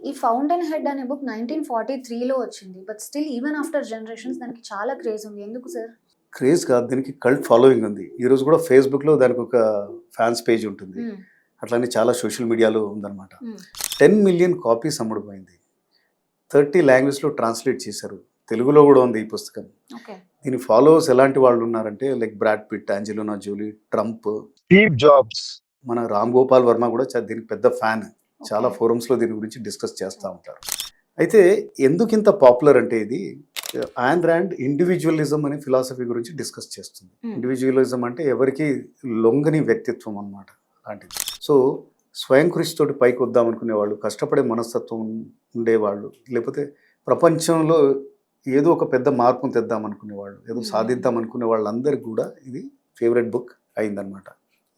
ఈ 'fountain head' అనే book 1943లో వచ్చింది. But still even after generations దానికి చాలా క్రేజ్ ఉంది. ఎందుకు సార్? క్రేజ్ కాదు, దీనికి కల్ట్ ఫాలోయింగ్ ఉంది. ఈరోజు కూడా ఫేస్బుక్లో దానికి ఒక ఫ్యాన్స్ పేజ్ ఉంటుంది. అట్లానే చాలా సోషల్ మీడియాలో ఉందన్నమాట. 10 మిలియన్ కాపీస్ అమ్ముడుపోయింది. 30 లాంగ్వేజ్లో ట్రాన్స్లేట్ చేశారు. తెలుగులో కూడా ఉంది ఈ పుస్తకం. దీని ఫాలోవర్స్ ఎలాంటి వాళ్ళు ఉన్నారంటే like Brad Pitt, Angelina Jolie, Trump, Steve Jobs, మన రామ్ గోపాల్ వర్మ కూడా దీనికి పెద్ద ఫ్యాన్. చాలా ఫోరమ్స్లో దీని గురించి డిస్కస్ చేస్తూ ఉంటారు. అయితే ఎందుకు ఇంత పాపులర్ అంటే ఇది ఆన్ ర్యాండ్ ఇండివిజువలిజం అనే ఫిలాసఫీ గురించి డిస్కస్ చేస్తుంది. ఇండివిజువలిజం అంటే ఎవరికి లొంగని వ్యక్తిత్వం అన్నమాట అలాంటిది. సో స్వయం కృషితోటి పైకి వద్దాం అనుకునేవాళ్ళు, కష్టపడే మనస్తత్వం ఉండేవాళ్ళు, లేకపోతే ప్రపంచంలో ఏదో ఒక పెద్ద మార్పును తెద్దాం అనుకునేవాళ్ళు, ఏదో సాధిద్దాం అనుకునే వాళ్ళందరికీ కూడా ఇది ఫేవరెట్ బుక్ అయిందనమాట.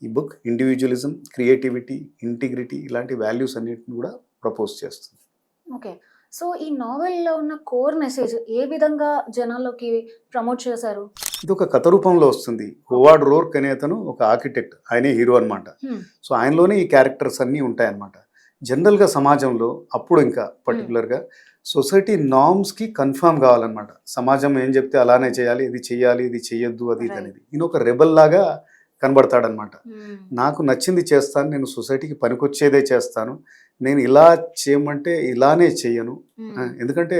ఈ బుక్ ఇండివిజువలిజం, క్రియేటివిటీ, ఇంటిగ్రిటీ ఇలాంటి వాల్యూస్ అన్నిటిని కూడా ప్రపోజ్ చేస్తుంది. ఓకే, సో ఈ నావెల్లో ఉన్న కోర్ మెసేజ్ ఏ విధంగా జనాల్లోకి ప్రమోట్ చేశారు? ఇది ఒక కథ రూపంలో వస్తుంది. హోవార్డ్ రోర్క్ అనే అతను ఒక ఆర్కిటెక్ట్, ఆయనే హీరో అనమాట. సో ఆయనలోనే ఈ క్యారెక్టర్స్ అన్నీ ఉంటాయన్నమాట. జనరల్గా సమాజంలో అప్పుడు ఇంకా పర్టికులర్గా సొసైటీ నార్మ్స్కి కన్ఫర్మ్ కావాలన్నమాట. సమాజం ఏం చెప్తే అలానే చేయాలి, ఇది చెయ్యాలి, ఇది చెయ్యొద్దు, అది ఇది అనేది. ఈయన ఒక రెబల్ లాగా కనబడతాడనమాట. నాకు నచ్చింది చేస్తాను, నేను సొసైటీకి పనికొచ్చేదే చేస్తాను, నేను ఇలా చేయమంటే ఇలానే చెయ్యను. ఎందుకంటే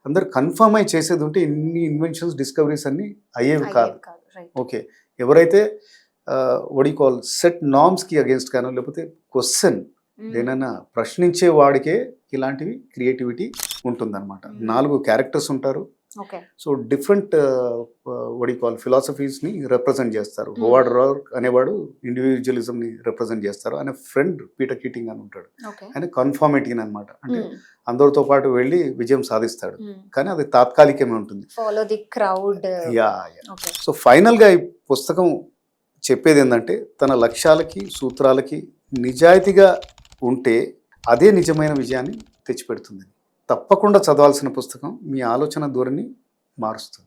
అందరు కన్ఫర్మ్ అయి చేసేది ఉంటే ఇన్ని ఇన్వెన్షన్స్, డిస్కవరీస్ అన్నీ అయ్యేవి కాదు. ఓకే, ఎవరైతే వడి కాల్ సెట్ నార్మ్స్కి అగేన్స్ట్ గానో లేకపోతే క్వశ్చన్ దేనైనా ప్రశ్నించే వాడికే ఇలాంటివి క్రియేటివిటీ ఉంటుందన్నమాట. 4 క్యారెక్టర్స్ ఉంటారు. సో డిఫరెంట్ వడి కాల్ ఫిలాసఫీస్ని రిప్రజెంట్ చేస్తారు. హోవార్డ్ రోర్క్ అనేవాడు ఇండివిజువలిజంని రిప్రజెంట్ చేస్తారు. ఆయన ఫ్రెండ్ పీటర్ కీటింగ్ అని ఉంటాడు. ఆయన కన్ఫార్మిటీని అనమాట, అంటే అందరితో పాటు వెళ్ళి విజయం సాధిస్తాడు, కానీ అది తాత్కాలికమే ఉంటుంది. సో ఫైనల్గా ఈ పుస్తకం చెప్పేది ఏంటంటే తన లక్ష్యాలకి, సూత్రాలకి నిజాయితీగా ఉంటే అదే నిజమైన విజయాన్ని తెచ్చిపెడుతుంది. తప్పకుండా చదవాల్సిన పుస్తకం, మీ ఆలోచన ధోరణి మారుస్తుంది.